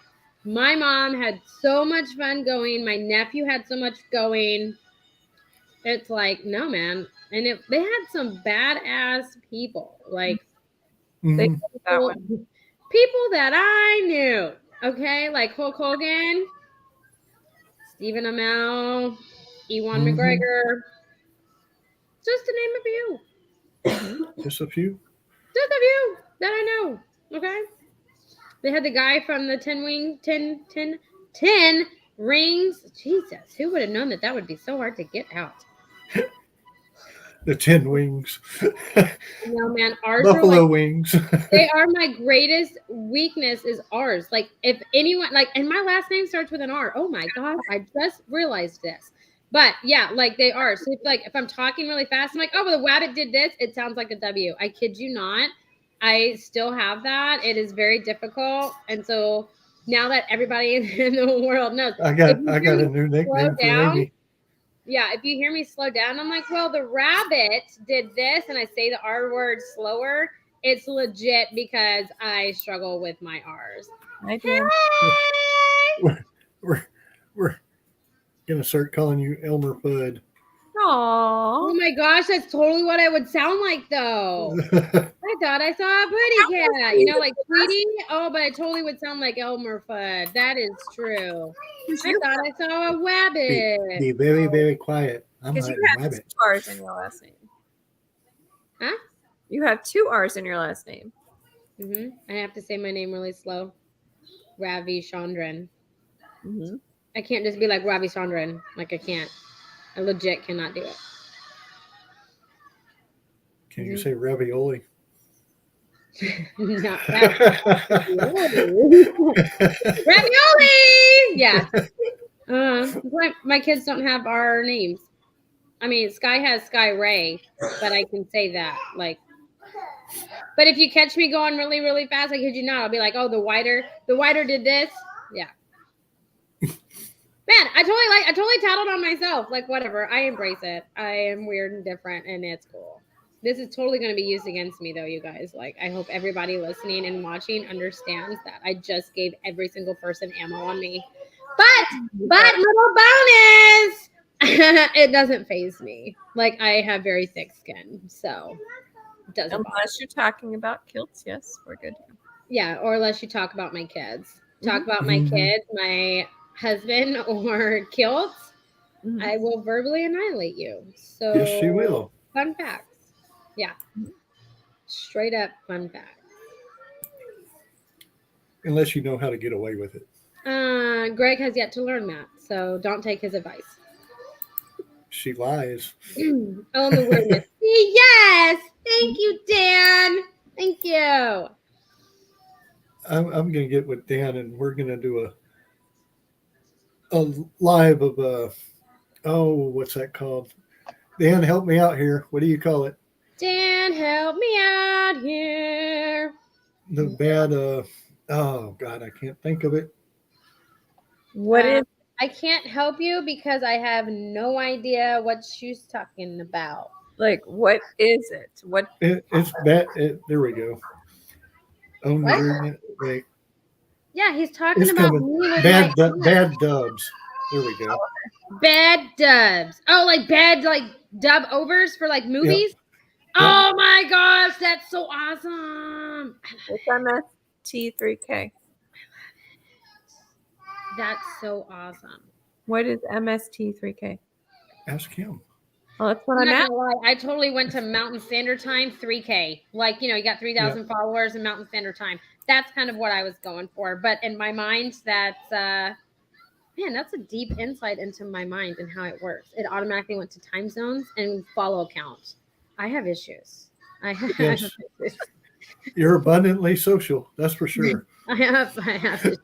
my mom had so much fun going. My nephew had so much going. It's like, no, man. And they had some badass people. Like, They Mhm. did that one. people that I knew. Okay, like Hulk Hogan, Stephen Amell, Ewan Mhm. McGregor, just to name a few. Just a few. Just a few that I know. Okay, They had the guy from the 10 rings. Jesus, who would have known that would be so hard to get out? The 10 wings. No, man, ours are Buffalo like, wings. they are my greatest weakness is ours. Like if anyone like, and my last name starts with an R. Oh my gosh, I just realized this. But yeah, like they are. So if I'm talking really fast, I'm like, oh, well, the wabbit did this. It sounds like a W. I kid you not. I still have that. It is very difficult. And so now that everybody in the world knows, I got a new nickname for down, Amy. yeah, if you hear me slow down, I'm like, well, the rabbit did this, and I say the R word slower. It's legit because I struggle with my R's. I do. We're gonna start calling you Elmer Fudd. Oh Aww. my gosh, that's totally what I would sound like, though. I thought I saw a pretty cat, you know, like Tweety. Oh, but I totally would sound like Elmer Fudd. That is true. I thought I saw a wabbit. Be very, very quiet. I'm Because like you have rabbit. 2 R's in your last name. Huh? You have 2 R's in your last name. I have to say my name really slow. Ravi Chandran. Mm-hmm. I can't just be like Ravi Chandran. Like I can't. I legit cannot do it. Can you say ravioli? Not ravioli. Yeah. My kids don't have our names. I mean, Sky has Sky Ray, but I can say that. Like, but if you catch me going really, really fast, I kid you not, I'll be like, oh, the whiter did this. Yeah. Man, I totally tattled on myself. Like, whatever. I embrace it. I am weird and different, and it's cool. This is totally going to be used against me, though, you guys. Like, I hope everybody listening and watching understands that I just gave every single person ammo on me. But little bonus, it doesn't faze me. Like, I have very thick skin, so it doesn't bother. Unless you're talking about kilts, yes, we're good. Yeah, or unless you talk about my kids. Talk about my Mhm. kids, my husband, or kilts, Mhm. I will verbally annihilate you. So Yes, she will. Fun facts. Yeah. Straight up fun facts. Unless you know how to get away with it. Greg has yet to learn that, so don't take his advice. She lies. Oh, the weirdness. Yes. Thank you, Dan. Thank you. I'm gonna get with Dan, and we're gonna do a live of what's that called? Dan, help me out here. What do you call it? Dan, help me out here. The bad oh God, I can't think of it. What is I can't help you because I have no idea what she's talking about. like? What is it? What? It's bad. There we go. Oh, What? wait. Yeah, he's talking It's about coming. me with Bad my dubs. There we go. bad dubs. Oh, like bad like dub overs for like movies. Oh my gosh, that's so awesome. It's MST3K. That's so awesome. What is MST3K? Ask him. Well, that's what I'm I'm not at. gonna lie, I totally went to Mountain Standard Time 3K. Like, you got 3,000 followers in Mountain Standard Time. That's kind of what I was going for. But in my mind, that's that's a deep insight into my mind and how it works. It automatically went to time zones and follow count. I have issues. Yes. You're abundantly social. That's for sure. I have issues.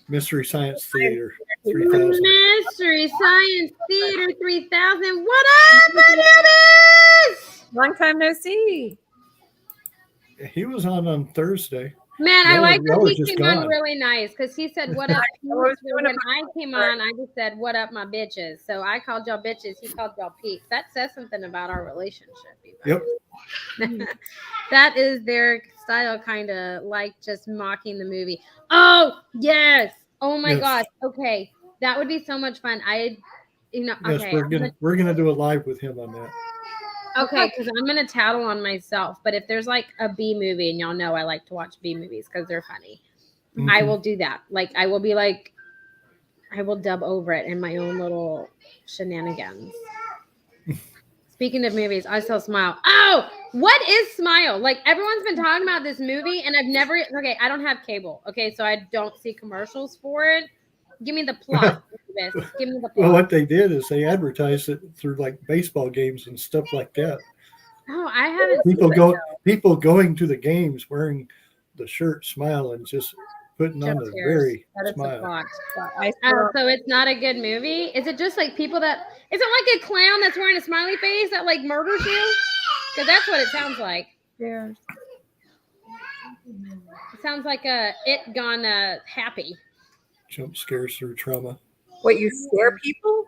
Mystery Science Theater 3000. Mystery Science Theater 3000. What up, bananas? Long time no see. He was on Thursday. Man, I Y'all like that were he just came on gone. really nice because he said, "What up?" was When doing I came on, I just said, "What up, my bitches?" So I called y'all bitches. He called y'all peeps. That says something about our relationship. You guys. Yep. That is their style, kind of like just mocking the movie. Oh yes. Oh my Yes. gosh. Okay, that would be so much fun. Yes, Okay. we're gonna do a live with him on that. Okay, because I'm gonna tattle on myself. But if there's like a B movie, and y'all know I like to watch B movies because they're funny, I Mhm. will do that. Like I will be like, I will dub over it in my own little shenanigans. Speaking of movies, I still smile. Oh, What is Smile? Like everyone's been talking about this movie, and I've never. Okay, I don't have cable. Okay, so I don't see commercials for it. Give me the plot. Give me the plot. Well, what they did is they advertised it through like baseball games and stuff like that. Oh, I haven't. People going to the games wearing the shirt Smile and just putting on the very smile. So it's not a good movie. Is it just like people that? Is it like a clown that's wearing a smiley face that like murders you? Because that's what it sounds like. Yeah. It sounds like it gone happy. Jump scares through trauma. What, you scare people?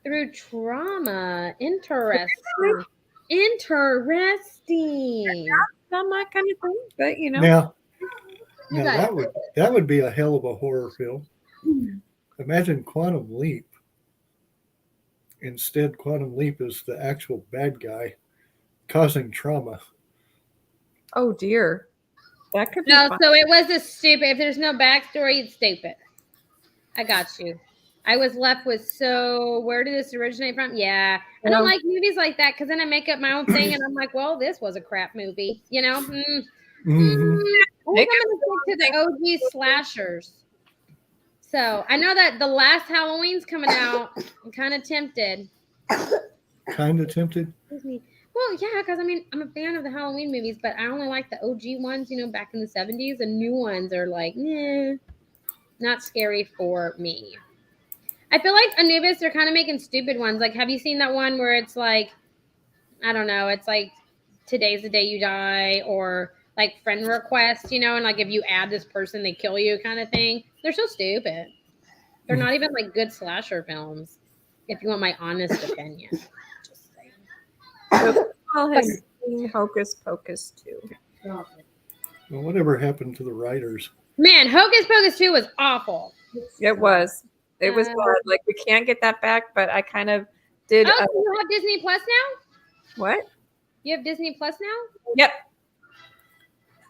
Through trauma. Interesting. Interesting. Not my kind of thing, but you know. Now You guys- that would be a hell of a horror film. Imagine Quantum Leap. Instead, Quantum Leap is the actual bad guy causing trauma. Oh dear. That could be No, fun. so it was a stupid. If there's no backstory, it's stupid. I got you. I was left with, so where did this originate from? Yeah. I don't like movies like that because then I make up my own thing and I'm like, well, this was a crap movie. You know? Mhm. I'm going to stick to the OG slashers. So I know that the last Halloween's coming out. I'm kind of tempted. Kind of tempted. Disney. Well, yeah, because I mean, I'm a fan of the Halloween movies, but I only like the OG ones, you know, back in the 70s. The new ones are like, not scary for me. I feel like Anubis, they're kind of making stupid ones. Like, have you seen that one where it's like, I don't know, it's like today's the day you die, or like friend request, you know, and like if you add this person, they kill you kind of thing. They're so stupid. They're not even like good slasher films, if you want my honest opinion. Just saying. Paul has seen Hocus Pocus too. Well, whatever happened to the writers? Man, Hocus Pocus 2 was awful. It was. It was hard. Like we can't get that back, but I kind of did. Oh, so you have Disney Plus now? What? You have Disney Plus now? Yep.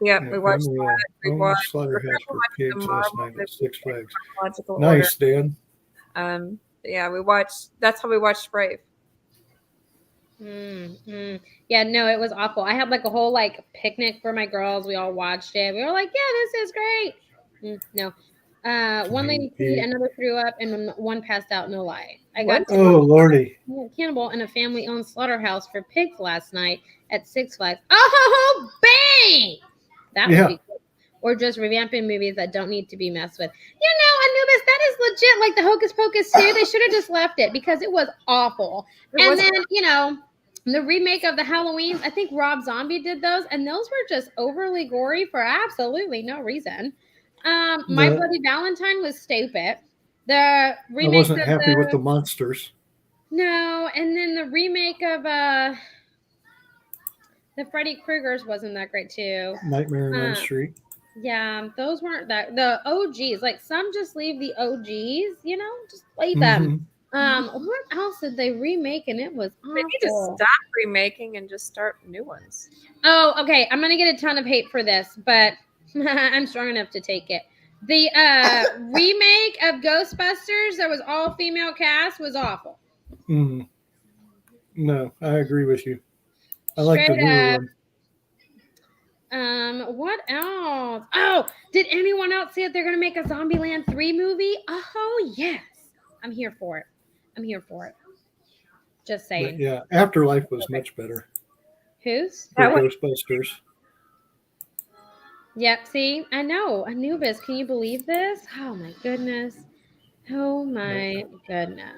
Yep. Yeah, We watched family, that. We watched Slaughterhouse for Pigs last Marvel night at movies Six in Flags. chronological Nice, Dan. order. Yeah, we watched. That's how we watched Brave. Yeah, no, it was awful. I had like a whole like picnic for my girls. We all watched it. We were like, yeah, this is great. No. One lady peed, another threw up, and one passed out. No lie. I got Oh, Lordy. cannibal in a family-owned slaughterhouse for pigs last night at Six Flags. Oh, bang! That would be cool. Or just revamping movies that don't need to be messed with. You know, Anubis, that is legit. Like the Hocus Pocus 2, they should have just left it because it was awful. Then, you know, the remake of the Halloweens, I think Rob Zombie did those, and those were just overly gory for absolutely no reason. My Bloody Valentine was stupid. The remake I wasn't happy with the monsters. No, and then the remake of the Freddy Krueger's wasn't that great too. Nightmare on Elm Street. Yeah, those weren't that. The OGs, like some just leave the OGs, you know, just leave them. What else did they remake? And it was awful. Maybe just stop remaking and just start new ones. Oh, okay. I'm gonna get a ton of hate for this, but I'm strong enough to take it. The remake of Ghostbusters that was all female cast was awful. No, I agree with you. I like the newer one. What else? Oh, did anyone else see that they're gonna make a Zombieland 3 movie? Oh yes, I'm here for it. Just saying. But yeah, Afterlife was much better. Whose? Ghostbusters. Yep. See, I know Anubis. Can you believe this? Oh my goodness. Oh my goodness.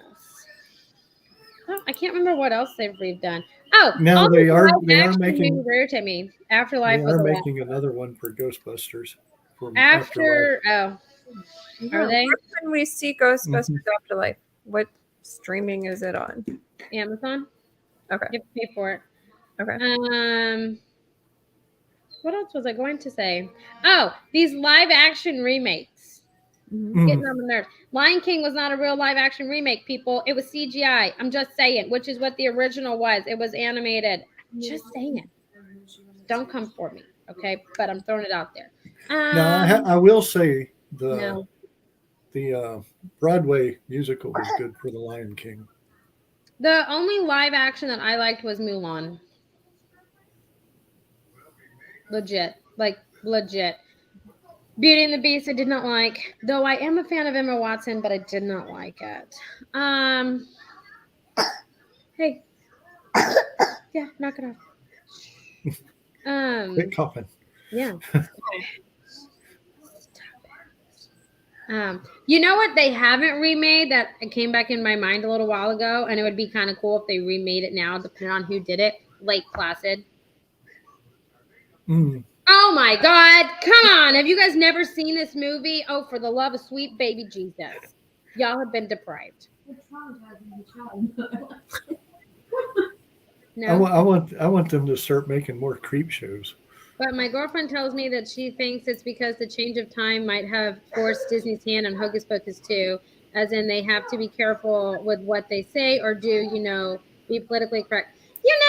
Oh, I can't remember what else they've redone. Oh, now they are making to me. Afterlife they was are making another one for Ghostbusters. Are they? Where can we see Ghostbusters Afterlife? What streaming is it on? Amazon. Okay. You have to pay for it. Okay. What else was I going to say? Oh, these live action remakes. Getting on the nerves. Lion King was not a real live action remake, people. It was CGI. I'm just saying, which is what the original was. It was animated. Just saying. Don't come for me, okay? But I'm throwing it out there. Now, I will say the Broadway musical was good for the Lion King. The only live action that I liked was Mulan. Legit. Like, legit. Beauty and the Beast, I did not like. Though I am a fan of Emma Watson, but I did not like it. Hey. Yeah, knock it off. Quit coughing. Yeah. You know what they haven't remade that came back in my mind a little while ago, and it would be kind of cool if they remade it now, depending on who did it. Lake Placid. Mm. Oh my God! Come on! Have you guys never seen this movie? Oh, for the love of sweet baby Jesus, y'all have been deprived. No, I want them to start making more creep shows. but my girlfriend tells me that she thinks it's because the change of time might have forced Disney's hand on Hocus Pocus 2, as in they have to be careful with what they say or do, you know, be politically correct. You know,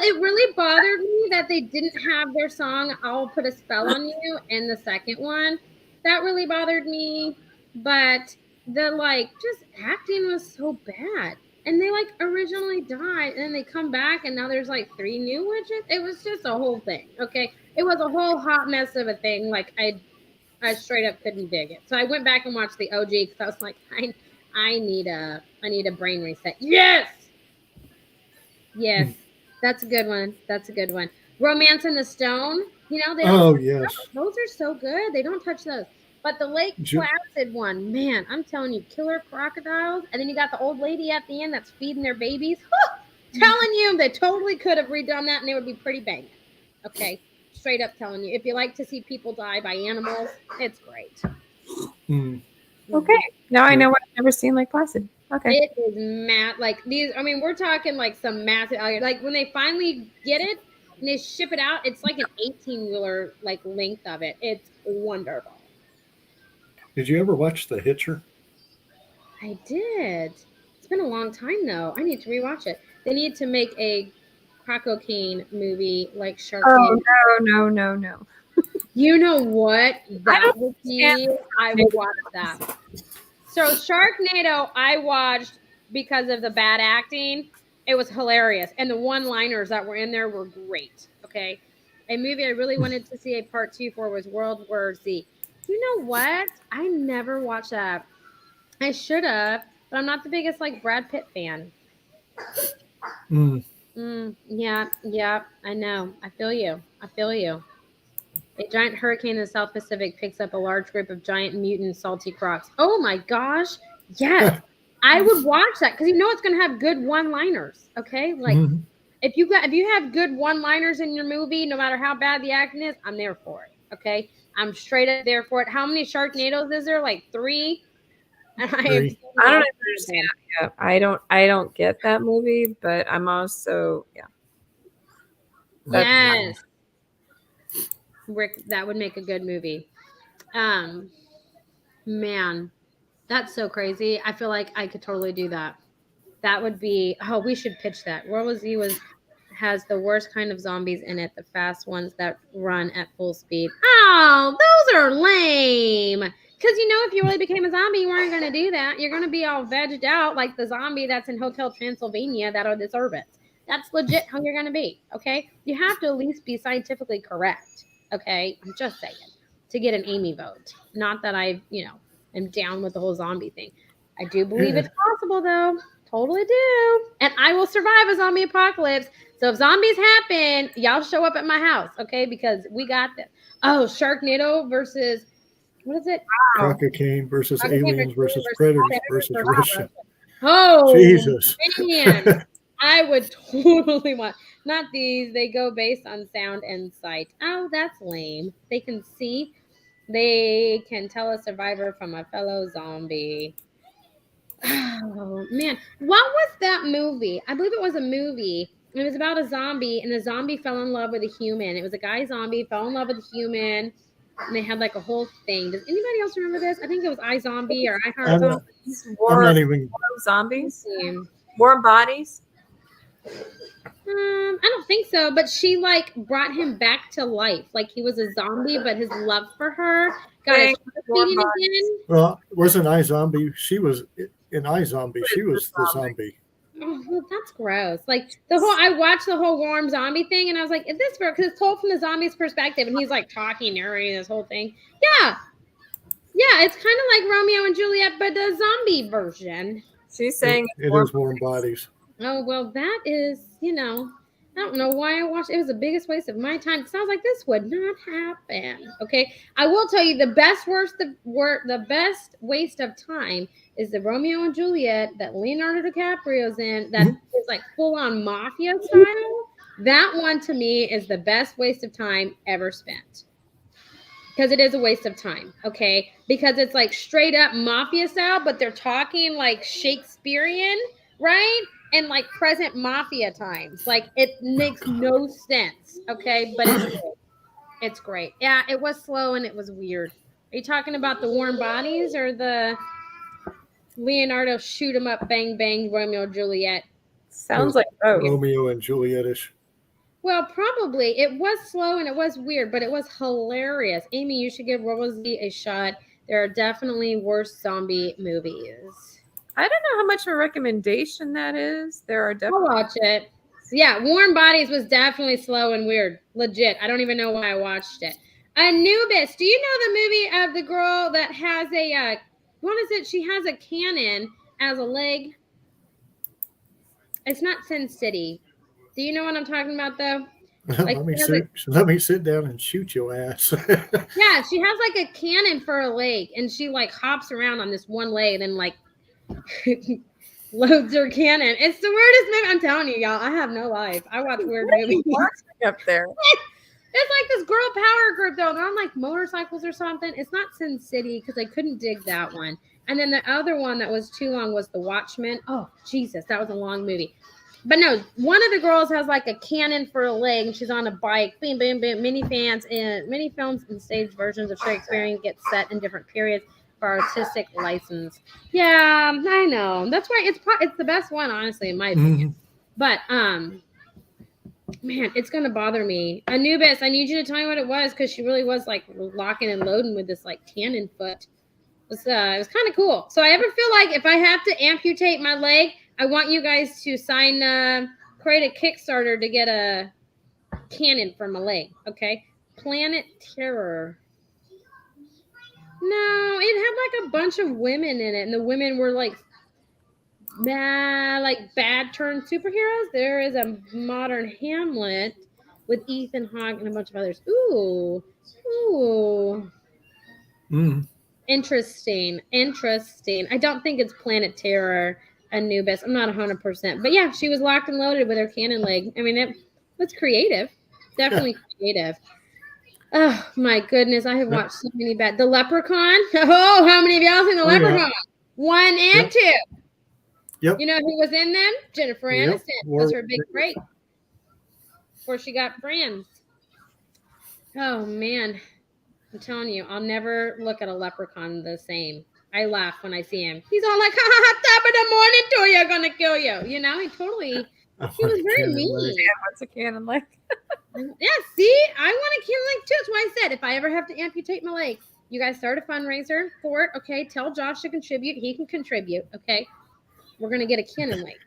it really bothered me that they didn't have their song "I'll Put a Spell on You" in the second one. That really bothered me. But the just acting was so bad. And they originally died, and then they come back, and now there's 3 new witches. It was just a whole thing. Okay, it was a whole hot mess of a thing. I straight up couldn't dig it. So I went back and watched the OG because I was like, I need a brain reset. Yes, that's a good one. That's a good one. Romance in the Stone. You know, they don't yes. those are so good. They don't touch those. But the Lake Placid one, man, I'm telling you, killer crocodiles. And then you got the old lady at the end that's feeding their babies. Telling you, they totally could have redone that and it would be pretty banging. Okay, straight up telling you. If you like to see people die by animals, it's great. Mm. Okay, now I know what I've never seen Lake Placid. Okay. It is mad. We're talking some massive, when they finally get it and they ship it out, it's like an 18-wheeler length of it. It's wonderful. Did you ever watch The Hitcher? I did. It's been a long time though. I need to rewatch it. They need to make a crack cocaine movie like Sharknado. Oh no. You know what? That would be. I would watch that. So Sharknado, I watched because of the bad acting. It was hilarious, and the one-liners that were in there were great. Okay, a movie I really wanted to see a part 2 for was World War Z. You know what? I never watched that. I should have, but I'm not the biggest Brad Pitt fan. Yeah, I know. I feel you. A giant hurricane in the South Pacific picks up a large group of giant mutant salty crocs. Oh my gosh. Yes. I would watch that because it's going to have good one-liners. Okay? If you have good one-liners in your movie, no matter how bad the acting is, I'm there for it. Okay? I'm straight up there for it. How many Sharknadoes is there? 3? I don't understand. Yeah, I don't get that movie, but I'm also Yes. Rick, that would make a good movie. Man, that's so crazy. I feel like I could totally do that. That would be. Oh, we should pitch that. World War Z has the worst kind of zombies in it, the fast ones that run at full speed. Oh, those are lame. Because if you really became a zombie, you weren't going to do that. You're going to be all vegged out like the zombie that's in Hotel Transylvania that are the servants. That's legit how you're going to be. Okay, you have to at least be scientifically correct. Okay, I'm just saying, to get an Amy vote. Not that I, am down with the whole zombie thing. I do believe it's possible, though. Totally do. And I will survive a zombie apocalypse. So if zombies happen, y'all show up at my house, okay? Because we got this. Oh, Sharknado versus, what is it? Crocodile versus aliens versus predators versus Russia. Oh, Jesus. Man. I would totally want. Not these. They go based on sound and sight. Oh, that's lame. They can see. They can tell a survivor from a fellow zombie. Oh, man. What was that movie? I believe it was a movie. It was about a zombie, and the zombie fell in love with a human. It was a guy zombie, fell in love with a human, and they had a whole thing. Does anybody else remember this? I think it was iZombie or iHeart Zombies. I'm not even. Zombies? Warm Bodies? I don't think so, but she brought him back to life. He was a zombie, but his love for her got his feeding again. Well, it wasn't iZombie. She was in iZombie. She was the zombie. Oh, well, that's gross. Like I watched the whole warm zombie thing, and I was like, "Is this because it's told from the zombie's perspective?" And he's like talking, narrating this whole thing. Yeah, yeah, it's kind of like Romeo and Juliet, but the zombie version. She's saying It is warm bodies. Oh well, that is, I don't know why I watched. It was the biggest waste of my time because I was like, this would not happen. Okay, I will tell you the best waste of time is the Romeo and Juliet that Leonardo DiCaprio's in. That is like full on mafia style. That one to me is the best waste of time ever spent. Because it is a waste of time, okay? Because it's like straight up mafia style, but they're talking like Shakespearean, right? And like present mafia times. Like it makes no sense, okay? But it's great. It's great. Yeah, it was slow and it was weird. Are you talking about the warm bodies or the Leonardo shoot 'em up, bang, bang, Romeo and Juliet? sounds like both. Romeo and Juliet-ish. Well, probably. It was slow and it was weird, but it was hilarious. Amy, you should give World War Z a shot. There are definitely worse zombie movies. I don't know how much of a recommendation that is. There are I'll definitely. watch it. Yeah, Warm Bodies was definitely slow and weird. Legit. I don't even know why I watched it. Anubis. Do you know the movie of the girl that has a, what is it? She has a cannon as a leg. It's not Sin City. Do you know what I'm talking about, though? Like, let me sit down and shoot your ass. Yeah, she has like a cannon for a leg, and she like hops around on this one leg, and then like loads her cannon. It's the weirdest movie. I'm telling you, y'all. I have no life. I watch weird movies. Up there. It's like this girl power group though. They're on like motorcycles or something. It's not Sin City because I couldn't dig that one. And then the other one that was too long was The Watchmen. Oh Jesus, that was a long movie. But no, one of the girls has like a cannon for a leg, and she's on a bike. Bam, bam, bam. Many films and stage versions of Shakespeare get set in different periods for artistic license. Yeah, I know. That's why it's the best one, honestly, in my opinion. But man, it's gonna bother me. Anubis, I need you to tell me what it was because she really was like locking and loading with this like cannon foot. It was kind of cool. So I ever feel like if I have to amputate my leg, I want you guys to create a Kickstarter to get a cannon for my leg. Okay, Planet Terror. No, it had like a bunch of women in it, and the women were like bad turned superheroes. There is a modern Hamlet with Ethan Hawke and a bunch of others. Ooh. Interesting. I don't think it's Planet Terror, Anubis. I'm not 100%. But yeah, she was locked and loaded with her cannon leg. I mean, that's creative. Definitely creative. Oh, my goodness. I have watched so many bad. The Leprechaun. Oh, how many of y'all seen The Leprechaun? Yeah. 1 and 2. Yep. You know who was in them? Jennifer Aniston. Was her big break before she got Friends. Oh, man. I'm telling you, I'll never look at a leprechaun the same. I laugh when I see him. He's all like, top of the morning to you, gonna kill you. You know, he was very mean. What's a cannon leg? Yeah, see, I want a cannon leg too. That's why I said if I ever have to amputate my leg, you guys start a fundraiser for it. Okay, tell Josh to contribute. He can contribute. Okay, we're gonna get a cannon leg.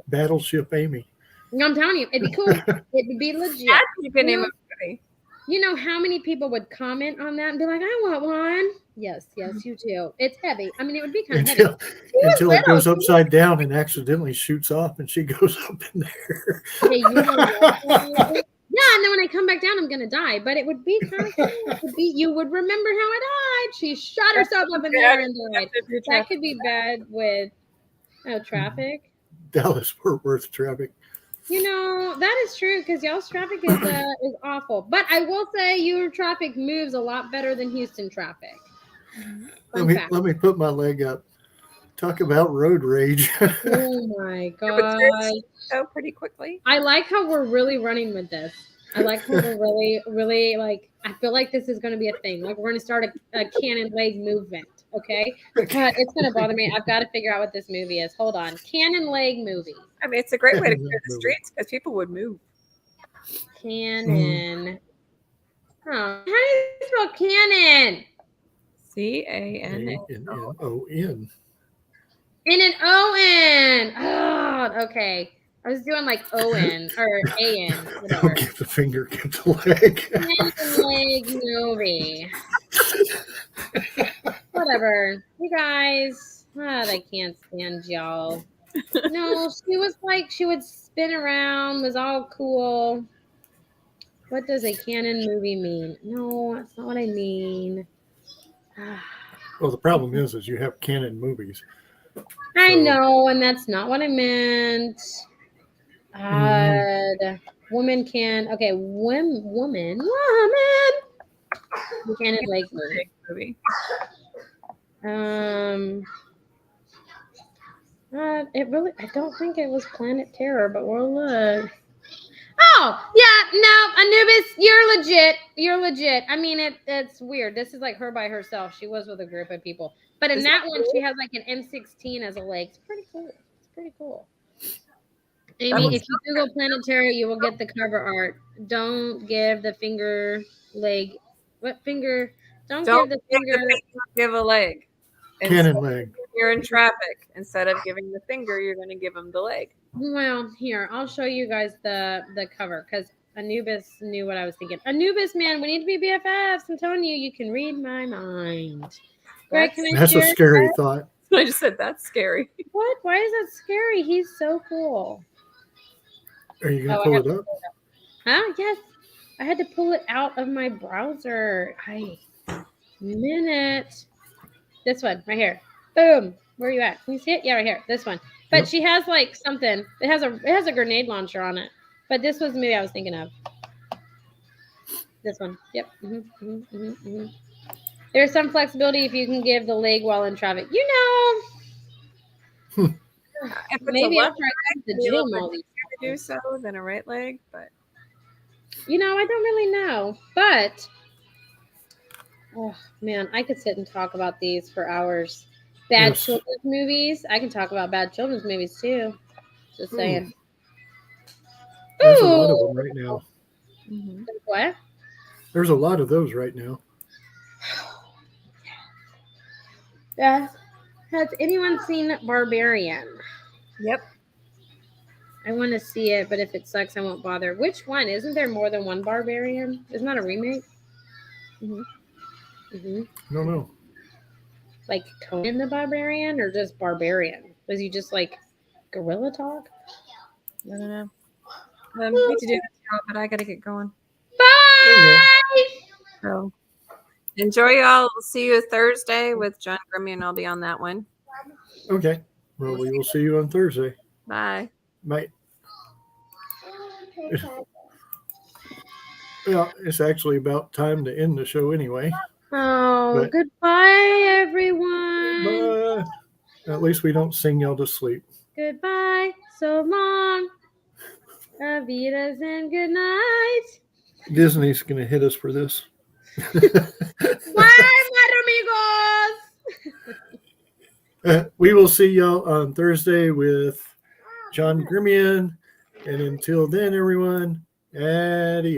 Battleship Amy. I'm telling you, it'd be cool. It would be legit. That's a good name of movie. You know how many people would comment on that and be like, I want one. Yes, you do. It's heavy. I mean, it would be kind of heavy. Until it goes upside down and accidentally shoots off and she goes up in there. Hey, yeah, and then when I come back down, I'm going to die. But it would be kind of cool. You would remember how I died. She shot herself up in there and died. That could be bad with traffic. Dallas-Fort Worth traffic. You know, that is true because y'all's traffic is awful. But I will say your traffic moves a lot better than Houston traffic. Let me put my leg up. Talk about road rage. Oh my god. So pretty quickly. I like how we're really running with this. I like how we're really, really like, I feel like this is going to be a thing. Like we're going to start a cannon leg movement. Okay. But it's going to bother me. I've got to figure out what this movie is. Hold on. Cannon leg movie. I mean, it's a great way to clear the streets because people would move. Cannon. Oh, how do you spell cannon? CANNON. In an O-N. Oh, okay. I was doing like O-N or A-N, whatever. Don't give the finger, give the leg. Leg movie. Whatever. You guys. God, I can't stand y'all. No, she was like, she would spin around, was all cool. What does a canon movie mean? No, that's not what I mean. Well, the problem is you have canon movies. I So- know, and that's not what I meant. Woman can, okay, woman. Canon leg movie. Movie. It really, I don't think it was Planet Terror, but we'll look. Oh, yeah, no, Anubis, you're legit. You're legit. I mean, it's weird. This is like her by herself. She was with a group of people. But in Is that that one, cool? she has like an M16 as a leg. It's pretty cool. It's pretty cool. That Amy, one's if you Google Planet Terror, you will get the cover art. Don't give the finger leg. What finger? Don't Don't give the give finger. the finger, give a leg. Cannon leg. You're in traffic. Instead of giving the finger, you're going to give him the leg. Well, here, I'll show you guys the cover because Anubis knew what I was thinking. Anubis, man, we need to be BFFs. I'm telling you, you can read my mind. Greg, can I That's a share? scary thought. I just said that's scary. What? Why is that scary? He's so cool. Are you going Oh, to I pull have it up? Huh? Yes. I had to pull it out of my browser. Minute. This one right here. Boom. Where are you at? Can you see it? Yeah, right here. This one. But Yep. she has like something. It has a grenade launcher on it. But this was the movie I was thinking of. This one. Yep. There's some flexibility if you can give the leg while in traffic. You know, If it's maybe a after left I come to leg, gym it's all these. to do so than a right leg, but You know, I don't really know. But oh man, I could sit and talk about these for hours. Bad Yes. children's movies. I can talk about bad children's movies too. Just saying. There's a lot of them right now. What? There's a lot of those right now. Yeah. Has anyone seen Barbarian? yep. I want to see it, but if it sucks, I won't bother. Which one? Isn't there more than one Barbarian? Isn't that a remake? No, no. Like Conan the Barbarian or just Barbarian? Was he just like gorilla talk? I don't know. I hate to do this, but I got to get going. Bye! So enjoy, y'all. We'll see you Thursday with John Grimmy, and I'll be on that one. Okay. Well, we will see you on Thursday. Bye. Bye. Well, it's actually about time to end the show anyway. Oh, But- goodbye, everyone. But at least we don't sing y'all to sleep. Goodbye. So long. Avidas and good night. Disney's going to hit us for this. Bye, amigos. We will see y'all on Thursday with John Grimian. And until then, everyone, adios.